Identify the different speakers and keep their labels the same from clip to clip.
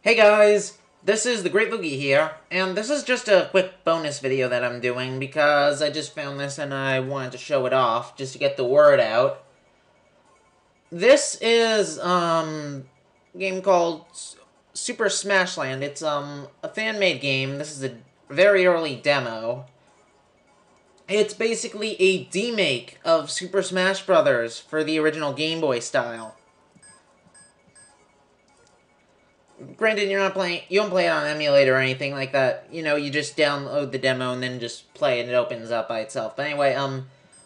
Speaker 1: Hey guys, this is the Great Loogie here, and this is just a quick bonus video that I'm doing because I just found this and I wanted to show it off just to get the word out. This is a game called Super Smash Land. It's a fan-made game. This is a very early demo. It's basically a demake of Super Smash Bros. For the original Game Boy style. Granted, you don't play it on an emulator or anything like that. You know, you just download the demo and then just play it and it opens up by itself. But anyway,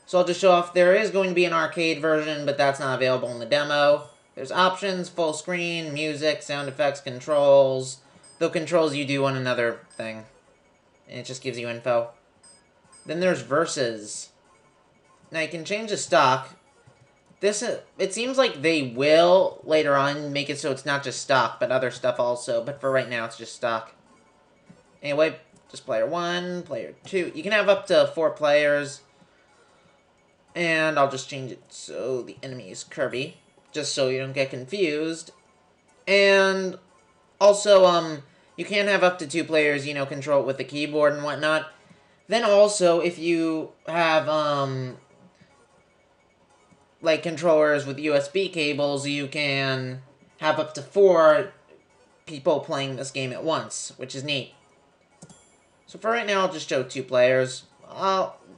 Speaker 1: so I'll just show off. There is going to be an arcade version, but that's not available in the demo. There's options, full screen, music, sound effects, controls. Though controls you do on another thing. And it just gives you info. Then there's versus. Now you can change the stock. It seems like they will, later on, make it so it's not just stock, but other stuff also. But for right now, it's just stock. Anyway, just player 1, player 2. You can have up to 4 players. And I'll just change it so the enemy is Kirby, just so you don't get confused. And also, you can have up to 2 players, you know, control it with the keyboard and whatnot. Then also, if you have, like controllers with USB cables, you can have up to 4 people playing this game at once, which is neat. So for right now, I'll just show 2 players.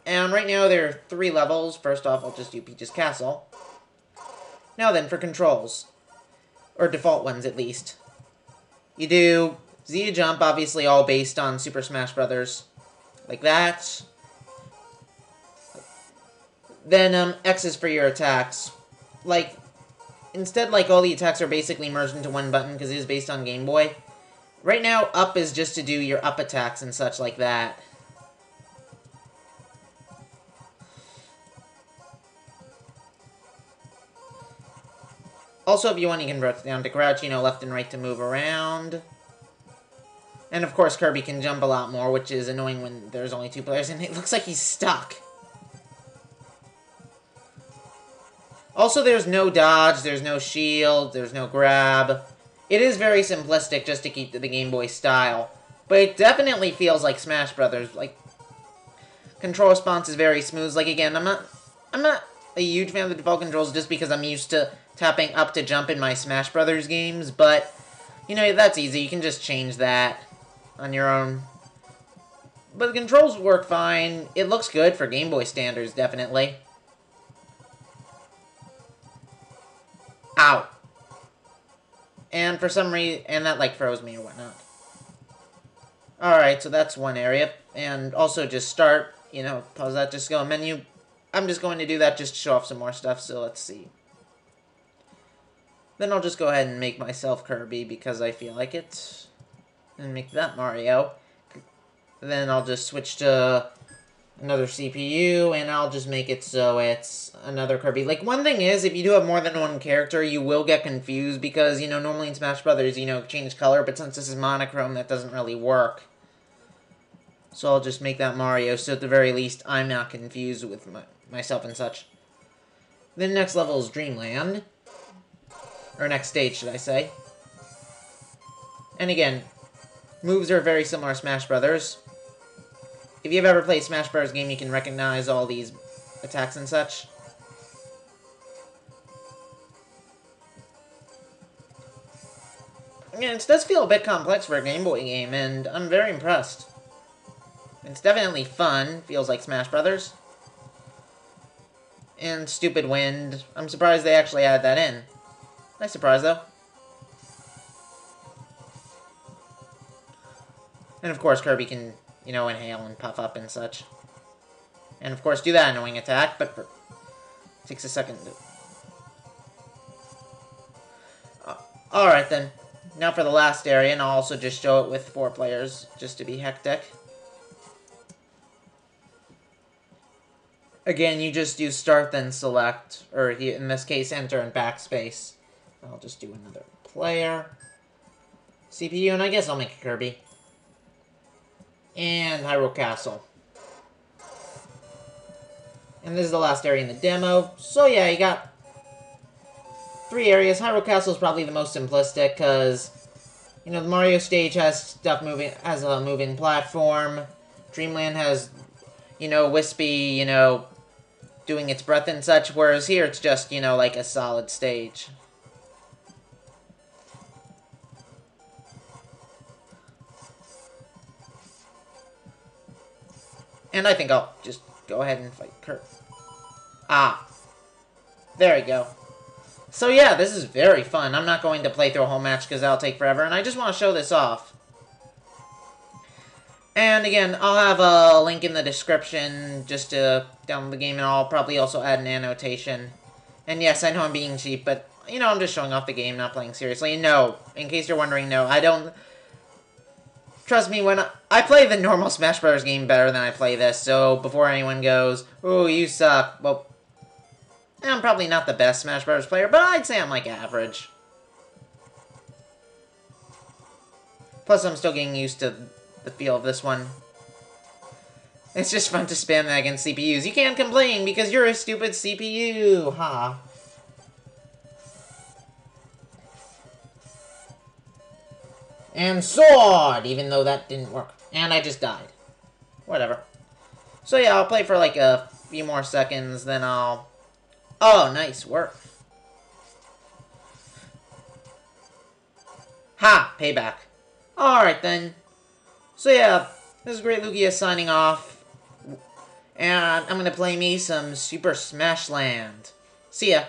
Speaker 1: And right now there are 3 levels. First off, I'll just do Peach's Castle. Now then, for controls. Or default ones, at least. You do Z to jump, obviously all based on Super Smash Bros. Like that. Then, X is for your attacks. Instead, all the attacks are basically merged into one button because it is based on Game Boy. Right now, up is just to do your up attacks and such like that. Also, if you want, you can press down to crouch, you know, left and right to move around. And, of course, Kirby can jump a lot more, which is annoying when there's only 2 players, and it looks like he's stuck. Also, there's no dodge, there's no shield, there's no grab. It is very simplistic just to keep to the Game Boy style. But it definitely feels like Smash Brothers. Control response is very smooth. Again, I'm not a huge fan of the default controls just because I'm used to tapping up to jump in my Smash Brothers games. But, you know, that's easy. You can just change that on your own. But the controls work fine. It looks good for Game Boy standards, definitely. Ow. And for some reason, and that froze me or whatnot. Alright, so that's one area. And also just start, you know, pause that, just go menu. I'm just going to do that just to show off some more stuff, so let's see. Then I'll just go ahead and make myself Kirby because I feel like it. And make that Mario. Then I'll just switch to another CPU, and I'll just make it so it's another Kirby. One thing is, if you do have more than one character, you will get confused, because, you know, normally in Smash Brothers, you know, change color, but since this is monochrome, that doesn't really work. So I'll just make that Mario, so at the very least, I'm not confused with myself and such. Then next level is Dreamland. Or next stage, should I say. And again, moves are very similar to Smash Brothers. If you've ever played Smash Bros. Game, you can recognize all these attacks and such. Again, it does feel a bit complex for a Game Boy game, and I'm very impressed. It's definitely fun. Feels like Smash Brothers. And Stupid Wind. I'm surprised they actually added that in. Nice surprise, though. And of course, Kirby can, you know, inhale and puff up and such. And of course, do that annoying attack, but it takes a second to... Alright then. Now for the last area, and I'll also just show it with 4 players, just to be hectic. Again, you just do start, then select, or in this case, enter and backspace. I'll just do another player. CPU, and I guess I'll make a Kirby. And Hyrule Castle. And this is the last area in the demo. So yeah, you got 3 areas. Hyrule Castle is probably the most simplistic, because You know, the Mario stage has stuff moving, has a moving platform. Dreamland has, you know, wispy, you know, doing its breath and such, whereas here it's just, you know, like a solid stage. And I think I'll just go ahead and fight Kurt. Ah. There we go. So yeah, this is very fun. I'm not going to play through a whole match because that'll take forever, and I just want to show this off. And again, I'll have a link in the description just to download the game, and I'll probably also add an annotation. And yes, I know I'm being cheap, but, you know, I'm just showing off the game, not playing seriously. No, in case you're wondering, no, I don't... Trust me, when I play the normal Smash Bros. Game better than I play this, so before anyone goes, oh, you suck, well, I'm probably not the best Smash Bros. Player, but I'd say I'm, like, average. Plus, I'm still getting used to the feel of this one. It's just fun to spam that against CPUs. You can't complain because you're a stupid CPU, ha. And sword, even though that didn't work. And I just died. Whatever. So yeah, I'll play for like a few more seconds, then I'll... Oh, nice work. Ha! Payback. Alright then. So yeah, this is Great Lugia signing off. And I'm gonna play me some Super Smash Land. See ya.